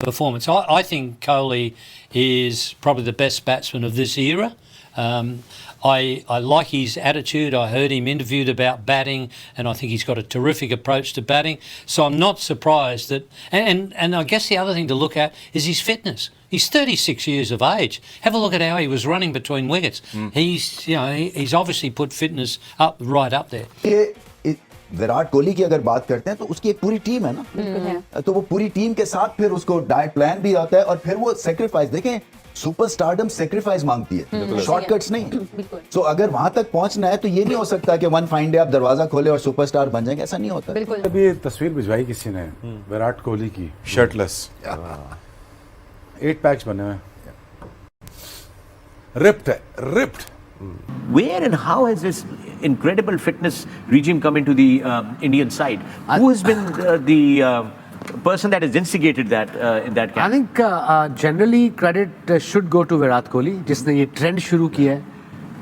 performance. I think Kohli is probably the best batsman of this era. I like his attitude. I heard him interviewed about batting, and I think he's got a terrific approach to batting. So I'm not surprised that. And I guess the other thing to look at is his fitness. He's 36 years of age. Have a look at how he was running between wickets. He's obviously put fitness right up there. Virat Kohli की अगर बात करते हैं तो उसकी एक पूरी team है ना, तो वो पूरी टीम के साथ फिर उसको डाइट प्लान भी आता है और फिर वो सेक्रीफाइस, देखें सुपरस्टारडम सेक्रीफाइस मांगती है, शॉर्टकट्स नहीं। सो अगर वहां तक पहुंचना है तो ये नहीं हो सकता कि वन फाइन डे आप दरवाजा खोले और सुपरस्टार बन जाएंगे, ऐसा नहीं होता। अभी ये तस्वीर भिजवाई किसी ने विराट कोहली की शर्टलेस, 8 पैक्स बने हुए, ripped. Where and how has this incredible fitness regime come into the Indian side? Who has been the person that has instigated that in that camp? I think generally credit should go to Virat Kohli, जिसने ये trend शुरू किया है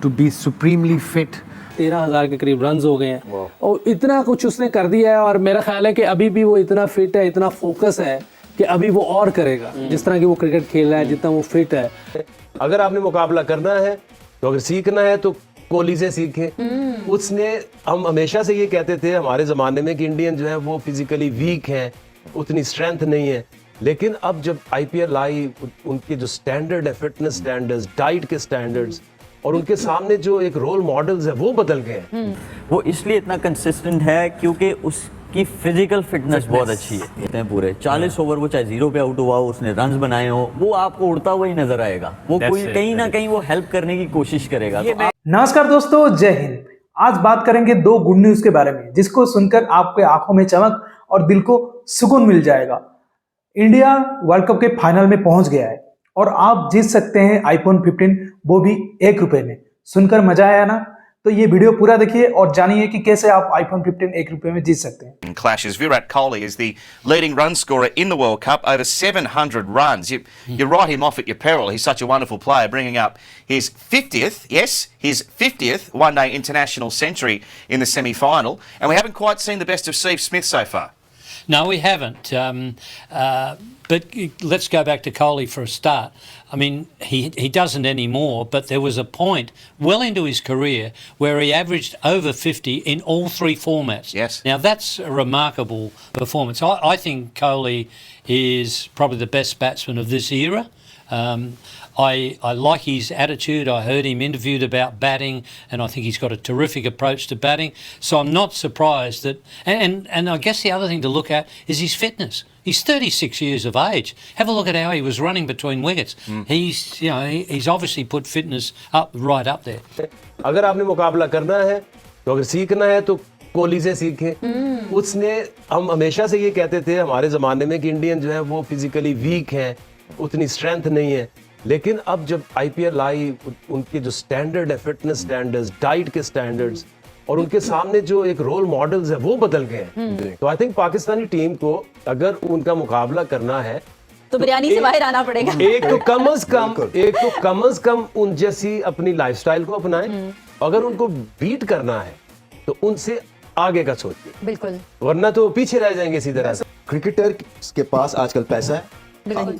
to be supremely fit. 13,000 के करीब runs हो गए हैं और इतना कुछ उसने कर दिया है, और मेरा ख्याल है कि अभी भी वो इतना फिट है, इतना फोकस है कि अभी वो और करेगा जिस तरह की वो क्रिकेट खेल रहा है, जितना वो फिट है। अगर आपने मुकाबला करना है तो अगर सीखना है तो कोहली से सीखे। उसने, हम हमेशा से ये कहते थे हमारे ज़माने में कि इंडियन जो है वो फिजिकली वीक हैं, उतनी स्ट्रेंथ नहीं है, लेकिन अब जब आईपीएल आई उनके जो स्टैंडर्ड है, फिटनेस स्टैंडर्ड्स, डाइट के स्टैंडर्ड्स, और उनके सामने जो एक रोल मॉडल्स है वो बदल गए हैं। वो इसलिए इतना कंसिस्टेंट है क्योंकि उसकी फिजिकल फिटनेस बहुत अच्छी है। पूरे 40 ओवर वो चाहे 0 पे आउट हुआ हो, उसने रन्स बनाए हो, वो आपको उड़ता हुआ ही नजर आएगा। वो कोई कहीं ना कहीं वो हेल्प करने की कोशिश करेगा। नमस्कार दोस्तों, जय हिंद। आज बात करेंगे 2 गुड न्यूज के बारे में, जिसको सुनकर आपके आंखों में चमक और दिल को सुकून मिल जाएगा। इंडिया वर्ल्ड कप के फाइनल में पहुंच गया है और आप जीत सकते हैं आईफोन 15, वो भी 1 रुपए में। सुनकर मजा आया ना? तो ये वीडियो पूरा देखिए और जानिए कि कैसे आप आईफोन 15 1 रुपए में जीत सकते हैं। Clashes. Virat Kohli is the leading run scorer in the World Cup, over 700 runs. You write him off at your peril. He's such a wonderful player, bringing up his 50th one-day international century in the semi-final, and we haven't quite seen the best of Steve Smith so far. No, we haven't. But let's go back to Kohli for a start. I mean, he doesn't anymore, but there was a point well into his career where he averaged over 50 in all 3 formats. Yes. Now, that's a remarkable performance. I think Kohli is probably the best batsman of this era. I like his attitude. I heard him interviewed about batting, and I think he's got a terrific approach to batting. So I'm not surprised that. And I guess the other thing to look at is his fitness. He's 36 years of age. Have a look at how he was running between wickets. He's obviously put fitness right up there. अगर आपने मुकाबला करना है तो अगर सीखना है तो कोहली से सीखें। उसने, हम हमेशा से ये कहते थे हमारे ज़माने में कि इंडियन जो है वो फिजिकली वीक हैं, उतनी स्ट्रेंथ नहीं है, लेकिन अब जब आईपीएल आई उनके जो स्टैंडर्ड है, फिटनेस स्टैंडर्ड्स, डाइट के स्टैंडर्ड्स, और उनके सामने जो एक रोल मॉडल्स है वो बदल गए हैं। तो आई थिंक पाकिस्तानी टीम को अगर उनका मुकाबला करना है तो बिरयानी से बाहर आना पड़ेगा। एक तो कम अज कम उन जैसी अपनी लाइफस्टाइल को अपनाएं। अगर उनको बीट करना है तो उनसे आगे का सोचिए, बिल्कुल, वरना तो पीछे रह जाएंगे इसी तरह से। क्रिकेटर के पास आजकल पैसा है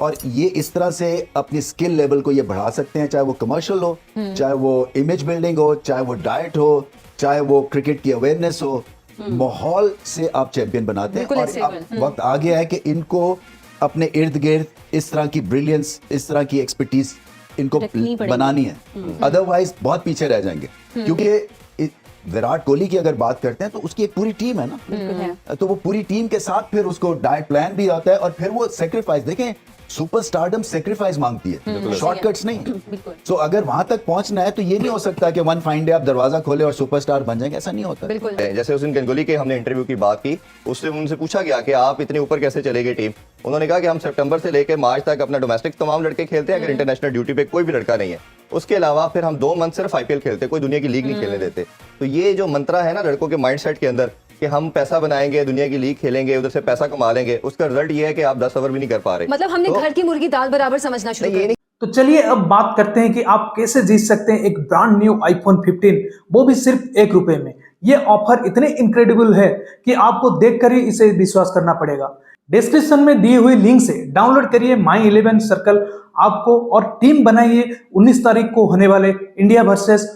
और ये इस तरह से अपनी स्किल लेवल को ये बढ़ा सकते हैं, चाहे वो कमर्शियल हो, चाहे वो इमेज बिल्डिंग हो, चाहे वो डाइट हो, चाहे वो क्रिकेट की अवेयरनेस हो। माहौल से आप चैंपियन बनाते हैं और अब वक्त आ गया है कि इनको अपने इर्द गिर्द इस तरह की ब्रिलियंस, इस तरह की एक्सपर्टीज इनको बनानी है, अदरवाइज बहुत पीछे रह जाएंगे। क्योंकि विराट कोहली की अगर बात करते हैं तो उसकी एक पूरी टीम है ना, तो वो पूरी टीम के साथ फिर उसको डाइट प्लान भी आता है और फिर वो सेक्रीफाइस, देखें सुपरस्टारडम सेक्रीफाइस मांगती है, शॉर्टकट्स नहीं। सो अगर वहां तक पहुंचना है तो ये नहीं हो सकता कि वन फाइन डे आप दरवाजा खोले और सुपरस्टार बन जाएंगे, ऐसा नहीं होता। जैसे उस दिन गंगोली के हमने इंटरव्यू की बात की, उससे उनसे पूछा गया कि आप इतने ऊपर कैसे चले गए टीम। उन्होंने कहा कि हम सितंबर से लेकर मार्च तक अपना डोमेस्टिक तमाम लड़के खेलते हैं, अगर इंटरनेशनल ड्यूटी पे कोई भी लड़का नहीं है। उसके अलावा फिर हम 2 मंथ सिर्फ आईपीएल खेलते, कोई दुनिया की लीग नहीं खेलने देते। तो ये जो मंत्रा है ना लड़कों के माइंडसेट के अंदर कि हम पैसा बनाएंगे, दुनिया की लीग खेलेंगे, उधर से पैसा कमा लेंगे, उसका रिजल्ट ये है कि आप 10 ओवर भी नहीं कर पा रहे। मतलब हमने घर की मुर्गी दाल बराबर समझना शुरू कर दिया। तो चलिए अब बात करते हैं कि आप कैसे जीत सकते हैं एक ब्रांड न्यू आईफोन 15, वो भी सिर्फ 1 रुपए में। ये ऑफर इतने इनक्रेडिबल है कि आपको देखकर ही इसे विश्वास करना पड़ेगा। डिस्क्रिप्शन में दिए हुए लिंक से डाउनलोड करिए माई 11 सर्कल आपको और टीम बनाइए 19 तारीख को होने वाले India versus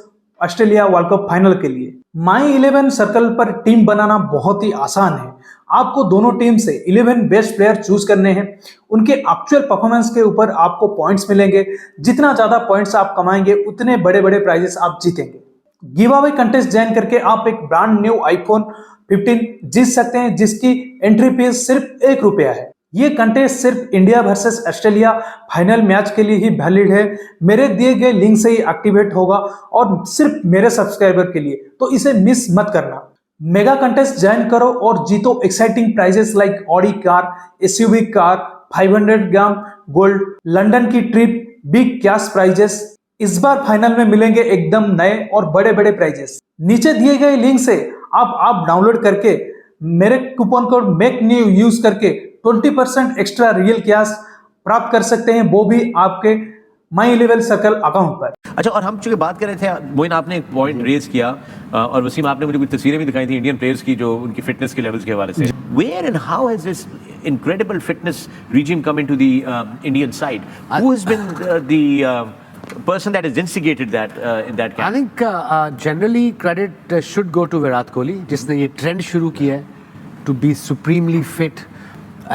Australia world cup final के लिए। माई 11 सर्कल पर टीम बनाना बहुत ही आसान है। आपको दोनों टीम से 11 बेस्ट प्लेयर चूज करने हैं। उनके एक्चुअल परफॉर्मेंस के ऊपर आपको पॉइंट्स मिलेंगे। जितना ज्यादा पॉइंट्स आप कमाएंगे उतने बड़े बड़े प्राइजेस आप जीतेंगे। गिव अवे कंटेस्ट ज्वाइन करके आप एक ब्रांड न्यू आईफोन 15 जीत सकते हैं, जिसकी एंट्री फीस सिर्फ ₹1 है। ये कंटेस्ट सिर्फ India versus Australia final match के लिए ही वैलिड है। मेरे दिए गए लिंक से ही एक्टिवेट होगा और सिर्फ मेरे सब्सक्राइबर के लिए, तो इसे मिस मत करना। मेगा कंटेस्ट ज्वाइन करो और जीतो exciting prices like Audi car, SUV car, 500 gram gold, London की ट्रिप, बिग कैश प्राइजेस। इस बार फाइनल में मिलेंगे एकदम नए और बड़े बड़े प्राइजेस। नीचे दिए गए लिंक से आप डाउनलोड करके मेरे coupon code make new use करके 20% एक्स्ट्रा रियल कैश प्राप्त कर सकते हैं, वो भी आपके माई 11 सर्कल अकाउंट पर। अच्छा, और हम चूंकि बात कर रहे थे, मोइन आपने एक पॉइंट रेज किया और वसीम आपने मुझे कुछ तस्वीरें भी दिखाई थी इंडियन प्लेयर्स की जो उनकी फिटनेस के लेवल्स के हवाले से। Where and how has this incredible fitness regime come into the Indian side? Who has been the person that has instigated that in that camp? I think generally credit should go to Virat Kohli, जिसने ये trend शुरू किया है to be supremely fit.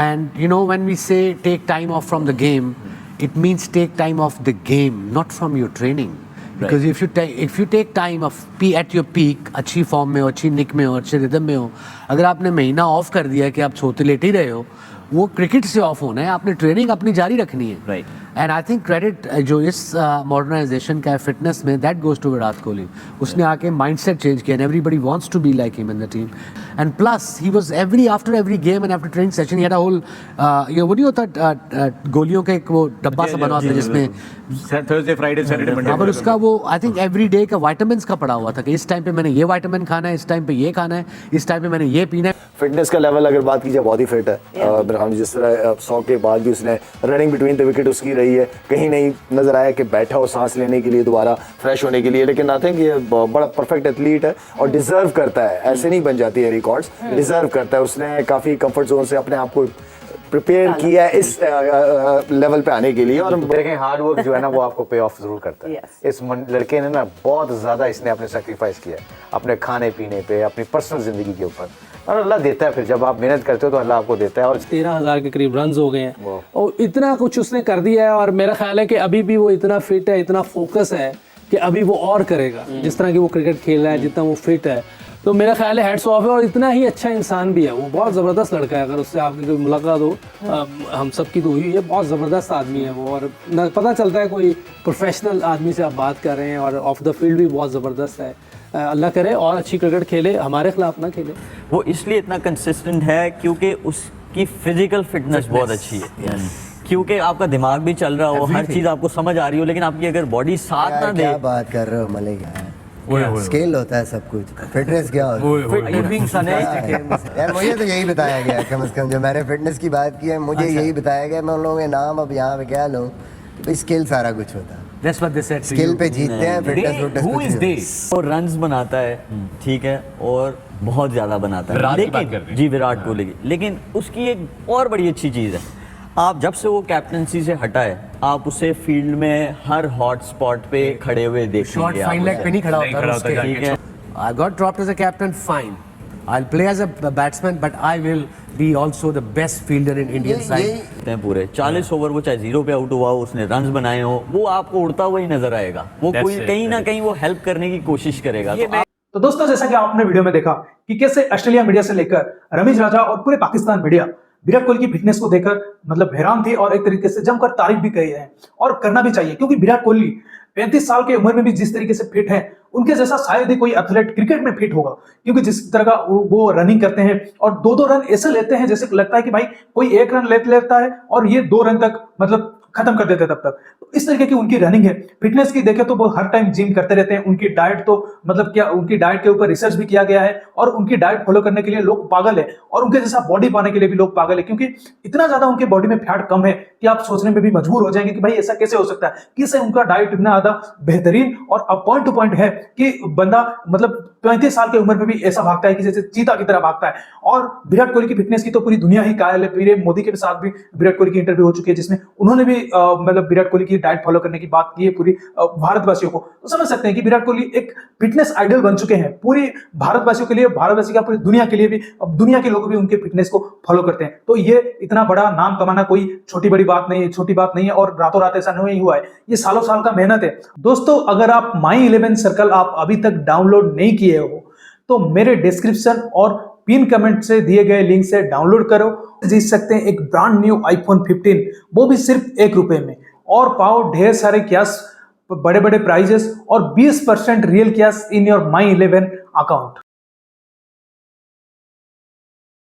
And you know, when we say take time off from the game, it means take time off the game, not from your training. Because if you take time of at your peak, अच्छी form में हो, अच्छी निक में हो, अच्छे rhythm में हो, अगर आपने महीना ऑफ कर दिया कि आप सोते लेटे ही रहे हो, वो क्रिकेट से ऑफ होना है। आपने ट्रेनिंग अपनी जारी रखनी है। Right. And I think credit जो इस मॉडर्नाइजेशन का है फिटनेस में, that goes to Virat Kohli. उसने आके माइंडसेट चेंज किया, and everybody wants to be like him in the team. And plus he was after every game and after training session he had a whole वो नहीं होता गोलियों का एक वो डब्बा सा बना होता है जिसमें थर्सडे फ्राइडे सैटरडे मंडे, पर उसका वो आई थिंक एवरी डे का विटामिन्स का पड़ा हुआ था कि इस टाइम पे मैंने ये विटामिन खाना है, इस टाइम पे ये खाना है, इस टाइम पे मैंने ये पीना है। फिटनेस का लेवल अगर बात कीजिए बहुत ही फिट है। हम जिस तरह 100 के बाद भी उसने रनिंग बिटवीन द विकेट उसकी रही है, कहीं नहीं नजर आया कि बैठा हो सांस लेने के लिए, दोबारा फ्रेश होने के लिए। लेकिन आई थिंक ये बड़ा परफेक्ट एथलीट है और डिजर्व करता है, ऐसे नहीं बन जाती है रिकॉर्ड्स, डिजर्व करता है। उसने काफी कंफर्ट जोन से अपने आप को प्रिपेयर किया है इस लेवल पे आने के लिए। और देखें हार्ड वर्क जो है ना वो आपको पे ऑफ जरूर करता है। इस लड़के ने ना बहुत ज्यादा इसने अपने सेक्रीफाइस किया है अपने खाने पीने पे, अपनी पर्सनल जिंदगी के ऊपर, और अल्लाह देता है। फिर जब आप मेहनत करते हो तो अल्लाह आपको देता है। और 13,000 के करीब रन हो गए हैं और इतना कुछ उसने कर दिया है। और मेरा ख्याल है कि अभी भी वो इतना फिट है, इतना फोकस है कि अभी वो और करेगा। जिस तरह की वो क्रिकेट खेल रहा है, जितना वो फिट है, तो मेरा ख्याल है हेड्स ऑफ है। और इतना ही अच्छा इंसान भी है वो, बहुत ज़बरदस्त लड़का है। अगर उससे आपकी कोई मुलाकात हो, हम सब की तो हुई है, बहुत ज़बरदस्त आदमी है वो। और पता चलता है कोई प्रोफेशनल आदमी से आप बात कर रहे हैं, और ऑफ द फील्ड भी बहुत ज़बरदस्त है। अल्लाह करे और अच्छी क्रिकेट खेले, हमारे खिलाफ ना खेले। वो इसलिए इतना कंसिस्टेंट है क्योंकि उसकी फिजिकल फिटनेस बहुत अच्छी है। क्योंकि आपका दिमाग भी चल रहा हो, हर चीज़ आपको समझ आ रही हो, लेकिन आपकी अगर बॉडी साथ ना दे। क्या बात कर रहे हो मलिक, स्केल होता है सब कुछ, फिटनेस क्या होता है? यार मुझे तो यही बताया गया कम से कम, जो मैंने फिटनेस की बात की है मुझे यही बताया गया। मैं उन लोगों के नाम अब यहाँ पे क्या लूँ, स्किल सारा कुछ होता है। That's what they said to skill you. पे जीतते हैं, फिटनेस वो रन्स बनाता है, ठीक है, और बहुत ज्यादा बनाता है। लेकिन जी विराट कोहली की, लेकिन उसकी एक और बड़ी अच्छी चीज़ है, आप जब से वो कैप्टनसी से हटा है, आप उसे फील्ड में हर हॉट स्पॉट पे खड़े हुए देखेंगे। शॉर्ट फाइन लेग पे नहीं खड़ा होता, ठीक है। I got dropped as a captain, fine. I'll play as a batsman, but I will be also the best fielder in Indian side. पूरे 40 ओवर वो चाहे 0 पे आउट हुआ हो, उसने रन्स बनाए हो, वो आपको उड़ता हुआ ही नजर आएगा। वो कोई कहीं ना कहीं वो हेल्प करने की कोशिश करेगा। तो दोस्तों, जैसा कि आपने वीडियो में देखा कि कैसे ऑस्ट्रेलिया मीडिया से लेकर रमीज राजा और पूरे पाकिस्तान मीडिया विराट कोहली की फिटनेस को देखकर मतलब हैरान थी और एक तरीके से जमकर तारीफ भी कही है, और करना भी चाहिए। क्योंकि विराट कोहली 35 साल की उम्र में भी जिस तरीके से फिट है, उनके जैसा शायद ही कोई एथलीट क्रिकेट में फिट होगा। क्योंकि जिस तरह का वो रनिंग करते हैं और 2-2 रन ऐसे लेते हैं जैसे लगता है कि भाई कोई 1 रन लेता है और ये 2 रन तक मतलब खत्म कर देते हैं तब तक। तो इस तरीके की उनकी रनिंग है। फिटनेस की देखें तो वो हर टाइम जिम करते रहते हैं। उनकी डाइट तो मतलब क्या, उनकी डाइट के ऊपर रिसर्च भी किया गया है और उनकी डाइट फॉलो करने के लिए लोग पागल है, और उनके जैसा बॉडी पाने के लिए भी लोग पागल है। क्योंकि इतना ज्यादा उनके बॉडी में फैट कम है कि आप सोचने में भी मजबूर हो जाएंगे कि भाई ऐसा कैसे हो सकता है, कैसे उनका डाइट इतना ज्यादा बेहतरीन और पॉइंट टू पॉइंट है कि बंदा मतलब 35 साल की उम्र में भी ऐसा भागता है कि जैसे चीता की तरह भागता है। और विराट कोहली की फिटनेस की तो पूरी दुनिया ही कायल है। पीएम मोदी के साथ भी विराट कोहली की इंटरव्यू हो चुकी है, जिसमें उन्होंने भी मतलब विराट कोहली की डाइट फॉलो करने की बात की है पूरी भारतवासियों को। तो समझ सकते हैं कि विराट कोहली एक फिटनेस आइडल बन चुके हैं पूरी भारतवासियों के लिए, भारतवासी क्या पूरी दुनिया के लिए भी। अब दुनिया के लोग भी उनके फिटनेस को फॉलो करते हैं। तो ये इतना बड़ा नाम कमाना कोई छोटी बड़ी बात नहीं है, छोटी बात नहीं है, और रातों रात ऐसा नहीं हुआ है, ये सालों साल का मेहनत है। दोस्तों, अगर आप माई 11 सर्कल आप अभी तक डाउनलोड नहीं किए हो तो मेरे डिस्क्रिप्शन और पिन कमेंट से दिए गए लिंक से डाउनलोड करो। जीत सकते हैं एक ब्रांड न्यू iPhone 15, वो भी सिर्फ ₹1 में, और पाओ ढेर सारे कैश, बड़े बड़े प्राइजेस और 20% real cash in your my 11 account.